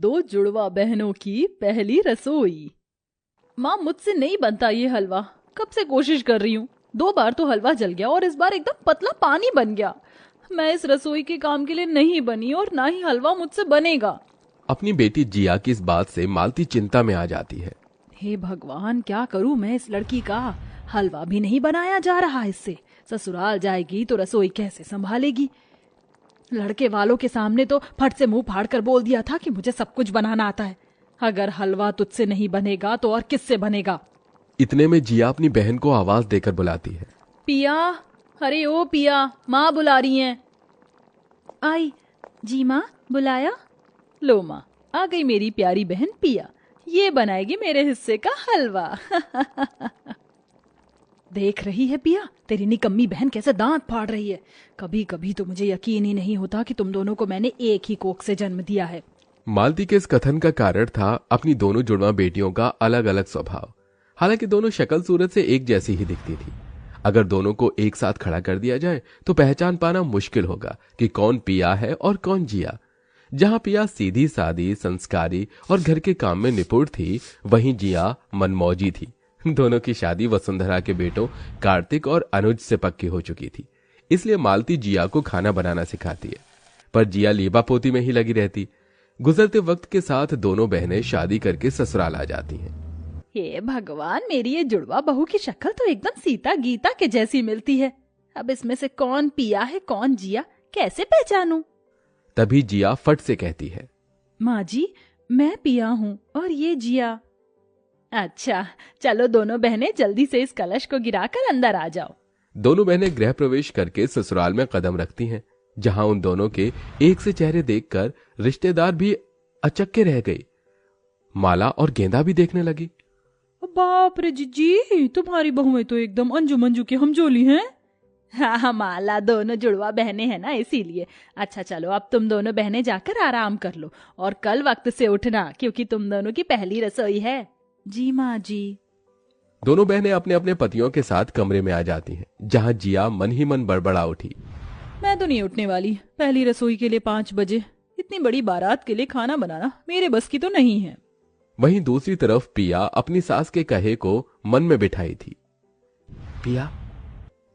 दो जुड़वा बहनों की पहली रसोई। माँ, मुझसे नहीं बनता ये हलवा। कब से कोशिश कर रही हूँ। 2 बार तो हलवा जल गया और इस बार एकदम पतला पानी बन गया। मैं इस रसोई के काम के लिए नहीं बनी और ना ही हलवा मुझसे बनेगा। अपनी बेटी जिया की इस बात से मालती चिंता में आ जाती है। हे भगवान, क्या करूं मैं इस लड़की का। हलवा भी नहीं बनाया जा रहा इससे। ससुराल जाएगी तो रसोई कैसे संभालेगी। लड़के वालों के सामने तो फट से मुंह फाड़ कर बोल दिया था कि मुझे सब कुछ बनाना आता है। अगर हलवा तुझसे नहीं बनेगा तो और किससे बनेगा। इतने में जिया अपनी बहन को आवाज देकर बुलाती है। पिया, अरे ओ पिया, माँ बुला रही हैं। आई। जी माँ, बुलाया? लो माँ, आ गई मेरी प्यारी बहन पिया। ये बनाएगी मेरे हिस्से का हलवा। देख रही है पिया, तेरी निकम्मी बहन कैसे दांत फाड़ रही है। कभी कभी तो मुझे यकीन ही नहीं होता कि तुम दोनों को मैंने एक ही कोख से जन्म दिया है। मालती के इस कथन का कारण था अपनी दोनों जुड़वा बेटियों का अलग अलग स्वभाव। हालांकि दोनों शक्ल सूरत से एक जैसी ही दिखती थी। अगर दोनों को एक साथ खड़ा कर दिया जाए तो पहचान पाना मुश्किल होगा कि कौन पिया है और कौन जिया। जहां पिया सीधी सादी, संस्कारी और घर के काम में निपुण थी, वहीं जिया मनमौजी थी। दोनों की शादी वसुंधरा के बेटों कार्तिक और अनुज से पक्की हो चुकी थी, इसलिए मालती जिया को खाना बनाना सिखाती है। पर जिया लीबा पोती में ही लगी रहती। गुजरते वक्त के साथ दोनों बहनें शादी करके ससुराल आ जाती हैं। हे भगवान, मेरी ये जुड़वा बहू की शक्ल तो एकदम सीता गीता के जैसी मिलती है। अब इसमें से कौन पिया है कौन जिया, कैसे पहचानूं? तभी जिया फट से कहती है, माँ जी, मैं पिया हूँ और ये जिया। अच्छा, चलो दोनों बहनें जल्दी से इस कलश को गिराकर अंदर आ जाओ। दोनों बहनें गृह प्रवेश करके ससुराल में कदम रखती हैं, जहां उन दोनों के एक से चेहरे देखकर रिश्तेदार भी अचक्के रह गए। माला और गेंदा भी देखने लगी। बाप रे जीजी, तुम्हारी बहुएं तो एकदम अंजू मंजू की हमजोली हैं। हाँ माला, दोनों जुड़वा बहनें हैं ना, इसीलिए। अच्छा चलो, अब तुम दोनों बहनें जाकर आराम कर लो और कल वक्त से उठना, क्योंकि तुम दोनों की पहली रसोई है। जी माँ जी। दोनों बहनें अपने अपने पतियों के साथ कमरे में आ जाती हैं, जहां जिया मन ही मन बड़बड़ा उठी। मैं तो नहीं उठने वाली। पहली रसोई के लिए 5 बजे। इतनी बड़ी बारात के लिए खाना बनाना मेरे बस की तो नहीं है। वहीं दूसरी तरफ पिया अपनी सास के कहे को मन में बिठाई थी। पिया,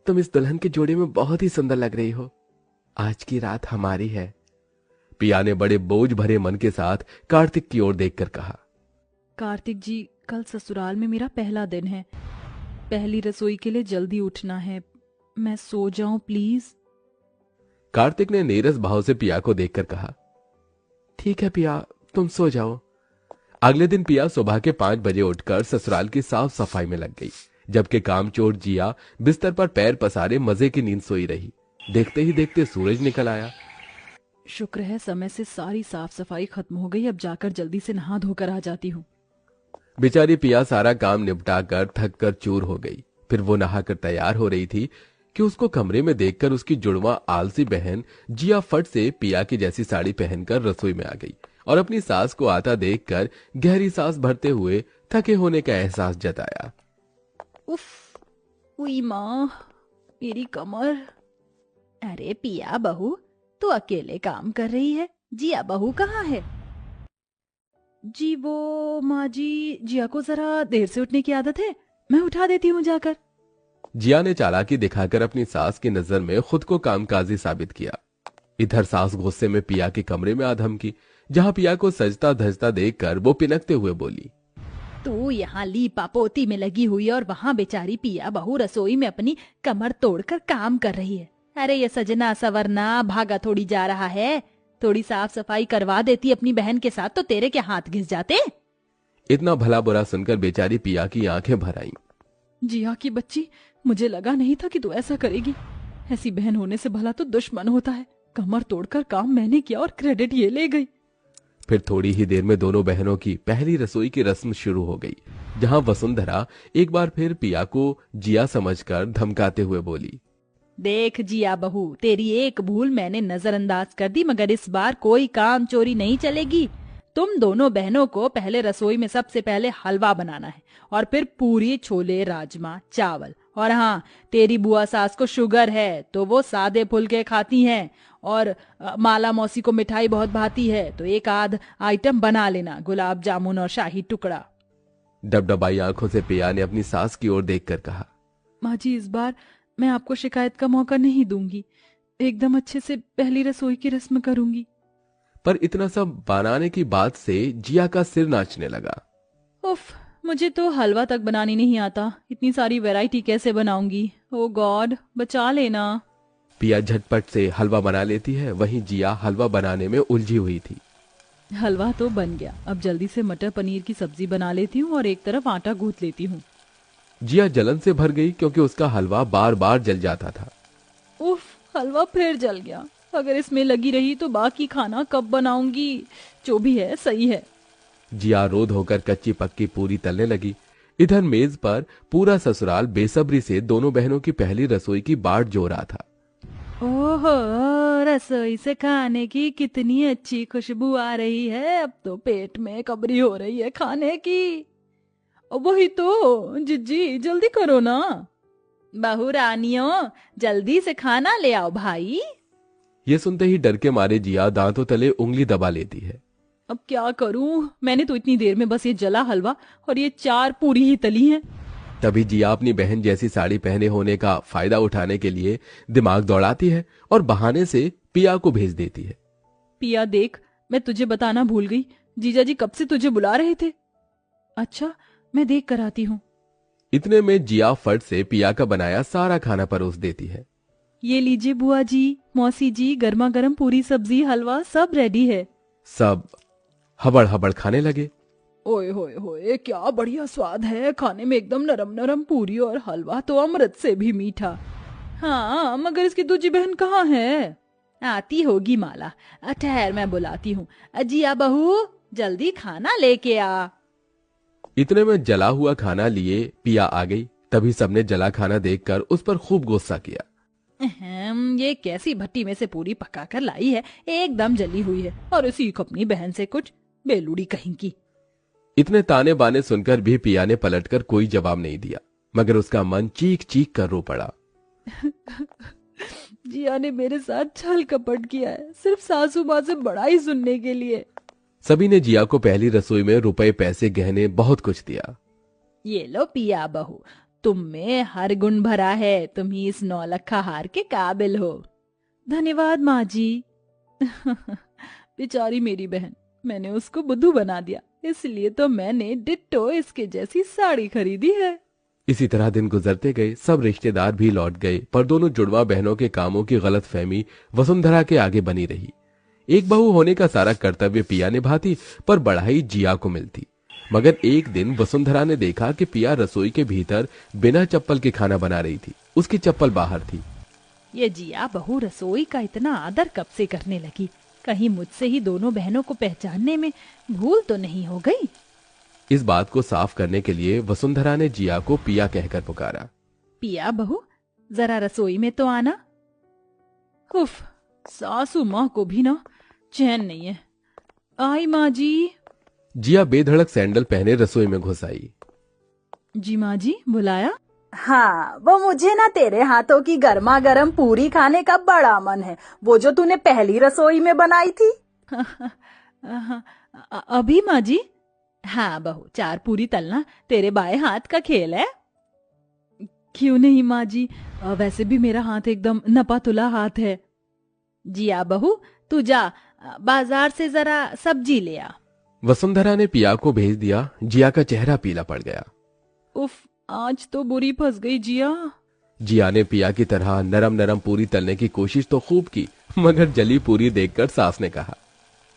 तुम इस दुल्हन के जोड़े में बहुत ही सुंदर लग रही हो। आज की रात हमारी है। पिया ने बड़े बोझ भरे मन के साथ कार्तिक की ओर देखकर कहा। कार्तिक जी, कल ससुराल में मेरा पहला दिन है। पहली रसोई के लिए जल्दी उठना है। मैं सो जाऊं प्लीज? कार्तिक ने नीरस भाव से पिया को देखकर कहा, ठीक है पिया, तुम सो जाओ। अगले दिन पिया सुबह के 5 बजे उठकर ससुराल की साफ सफाई में लग गई, जबकि कामचोर जिया बिस्तर पर पैर पसारे मजे की नींद सोई रही। देखते ही देखते सूरज निकल आया। शुक्र है समय से सारी साफ सफाई खत्म हो गई। अब जाकर जल्दी से नहा धोकर आ जाती हूँ। बेचारी पिया सारा काम निपटा कर थक कर चूर हो गई। फिर वो नहाकर तैयार हो रही थी कि उसको कमरे में देखकर उसकी जुड़वा आलसी बहन जिया फट से पिया की जैसी साड़ी पहनकर रसोई में आ गई और अपनी सास को आता देखकर गहरी सांस भरते हुए थके होने का एहसास जताया। उफ, उई माँ, मेरी कमर। अरे पिया बहू, तू अकेले काम कर रही है। जिया बहू कहाँ है? जी वो माँ जी, जिया को जरा देर से उठने की आदत है, मैं उठा देती हूँ जाकर। जिया ने चालाकी दिखाकर अपनी सास की नजर में खुद को कामकाजी साबित किया। इधर सास गुस्से में पिया के कमरे में आ धमकी, जहां पिया को सजता धजता देखकर वो पिनकते हुए बोली, तू यहाँ लीपा पोती में लगी हुई और वहाँ बेचारी पिया बहू रसोई में अपनी कमर तोड़कर काम कर रही है। अरे ये सजना सवरना भागा थोड़ी जा रहा है। थोड़ी साफ सफाई करवा देती अपनी बहन के साथ तो तेरे के हाथ घिस जाते। इतना भला बुरा सुनकर बेचारी पिया की आंखें भर आईं। जिया की बच्ची, मुझे लगा नहीं था कि तू ऐसा करेगी। ऐसी बहन होने से भला तो दुश्मन होता है। कमर तोड़कर काम मैंने किया और क्रेडिट ये ले गई। फिर थोड़ी ही देर में दोनों बहनों की पहली रसोई की रस्म शुरू हो गई, जहां वसुंधरा एक बार फिर पिया को जिया समझकर धमकाते हुए बोली, देख जिया बहू, तेरी एक भूल मैंने नजरअंदाज कर दी, मगर इस बार कोई काम चोरी नहीं चलेगी। तुम दोनों बहनों को पहले रसोई में सबसे पहले हलवा बनाना है, और फिर पूरी, छोले, राजमा, चावल। और हाँ, तेरी बुआ सास को शुगर है तो वो सादे फुलके खाती हैं, और माला मौसी को मिठाई बहुत भाती है तो एक आध आइटम बना लेना, गुलाब जामुन और शाही टुकड़ा। डबडबाई आंखों से पिया ने अपनी सास की ओर देखकर कहा, माँ जी, इस बार मैं आपको शिकायत का मौका नहीं दूंगी, एकदम अच्छे से पहली रसोई की रस्म करूंगी। पर इतना सब बनाने की बात से जिया का सिर नाचने लगा। उफ, मुझे तो हलवा तक बनानी नहीं आता, इतनी सारी वैरायटी कैसे बनाऊंगी? ओ गॉड, बचा लेना। पिया झटपट से हलवा बना लेती है, वहीं जिया हलवा बनाने में उलझी हुई थी। हलवा तो बन गया, अब जल्दी से मटर पनीर की सब्जी बना लेती हूँ और एक तरफ आटा गूंथ लेती हूँ। जिया जलन से भर गई क्योंकि उसका हलवा बार बार जल जाता था। उफ, हलवा फिर जल गया। अगर इसमें लगी रही तो बाकी खाना कब बनाऊंगी? जो भी है सही है। जिया रोध होकर कच्ची पक्की पूरी तलने लगी। इधर मेज पर पूरा ससुराल बेसब्री से दोनों बहनों की पहली रसोई की बाट जो रहा था। ओहो, रसोई से खाने की कितनी अच्छी खुशबू आ रही है, अब तो पेट में कबरी हो रही है खाने की। वही तो जिज्जी, जल्दी करो ना। बहू रानियों, जल्दी से खाना ले आओ भाई। ये सुनते ही डर के मारे जिया दांतों तले उंगली दबा लेती है। अब क्या करूं, मैंने तो इतनी देर में बस ये जला हलवा और ये 4 पूरी ही तली हैं। तभी जिया अपनी बहन जैसी साड़ी पहने होने का फायदा उठाने के लिए दिमाग दौड़ाती है और बहाने से पिया को भेज देती है। पिया देख, मैं तुझे बताना भूल गई, जीजा जी कब से तुझे बुला रहे थे। अच्छा, मैं देख कर आती हूँ। इतने में जिया फट से पिया का बनाया सारा खाना परोस देती है। ये लीजिए बुआ जी, मौसी जी, गर्मा गर्म पूरी, सब्जी, हलवा सब रेडी है। सब हबड़ हबड़ खाने लगे। ओए होए होए, क्या बढ़िया स्वाद है, खाने में एकदम नरम नरम पूरी और हलवा तो अमृत से भी मीठा। हाँ, मगर इसकी दूजी बहन कहाँ है? आती होगी माला, ठहर मैं बुलाती हूँ। जिया बहू, जल्दी खाना लेके आ। इतने में जला हुआ खाना लिए पिया आ गई। तभी सबने जला खाना देखकर उस पर खूब गुस्सा किया। ये कैसी भट्टी में से पूरी पका कर लाई है, एकदम जली हुई है, और सीख अपनी बहन से कुछ, बेलूड़ी कहीं की। इतने ताने बाने सुनकर भी पिया ने पलटकर कोई जवाब नहीं दिया, मगर उसका मन चीख चीख कर रो पड़ा। जिया ने मेरे साथ छल कपट किया है, सिर्फ सासू माँ से बड़ाई सुनने के लिए। सभी ने जिया को पहली रसोई में रुपए, पैसे, गहने, बहुत कुछ दिया। ये लो पिया बहू, तुम में हर गुण भरा है, तुम ही इस 9 लखा हार के काबिल हो। धन्यवाद माँ जी। बेचारी मेरी बहन, मैंने उसको बुद्धू बना दिया, इसलिए तो मैंने डिट्टो इसके जैसी साड़ी खरीदी है। इसी तरह दिन गुजरते गए, सब रिश्तेदार भी लौट गए, पर दोनों जुड़वा बहनों के कामों की गलतफहमी वसुंधरा के आगे बनी रही। एक बहू होने का सारा कर्तव्य पिया निभाती, पर बढ़ाई जिया को मिलती। मगर एक दिन वसुंधरा ने देखा कि पिया रसोई के भीतर बिना चप्पल के खाना बना रही थी, उसकी चप्पल बाहर थी। ये जिया बहू रसोई का इतना आदर कब से करने लगी? कहीं मुझसे ही दोनों बहनों को पहचानने में भूल तो नहीं हो गई? इस बात को साफ करने के लिए वसुंधरा ने जिया को पिया कहकर पुकारा। पिया बहू, जरा रसोई में तो आना। उफ, सासू माँ को भी ना चैन नहीं है। आई माँ जी। जिया बेधड़क सैंडल पहने रसोई में घुस आई। जी माँ जी, बुलाया? हाँ, वो मुझे ना तेरे हाथों की गर्मा गर्म पूरी खाने का बड़ा मन है, वो जो तूने पहली रसोई में बनाई थी। अभी माँ जी? हाँ बहू, 4 पूरी तलना तेरे बाएं हाथ का खेल है। क्यों नहीं माँ जी, वैसे भी मेरा हाथ एकदम नपा तुला हाथ है। जिया बहू, तू जा बाजार से जरा सब्जी ले आ। वसुंधरा ने पिया को भेज दिया। जिया का चेहरा पीला पड़ गया। उफ, आज तो बुरी फंस गई जिया। जिया ने पिया की तरह नरम नरम पूरी तलने की कोशिश तो खूब की, मगर जली पूरी देखकर सास ने कहा,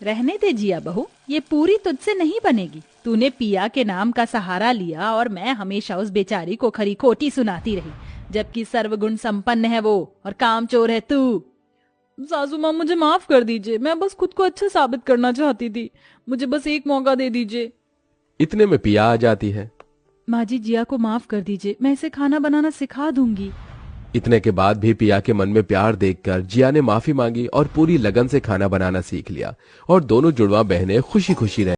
रहने दे जिया बहू, ये पूरी तुझसे नहीं बनेगी। तूने पिया के नाम का सहारा लिया और मैं हमेशा उस बेचारी को खरी खोटी सुनाती रही, जबकि सर्वगुण संपन्न है वो और कामचोर है तू। सासू माँ, मुझे माफ कर दीजिए, मैं बस खुद को अच्छा साबित करना चाहती थी, मुझे बस एक मौका दे दीजिए। इतने में पिया आ जाती है। माँ जी, जिया को माफ कर दीजिए, मैं इसे खाना बनाना सिखा दूंगी। इतने के बाद भी पिया के मन में प्यार देखकर जिया ने माफी मांगी और पूरी लगन से खाना बनाना सीख लिया, और दोनों जुड़वा बहनें खुशी खुशी रह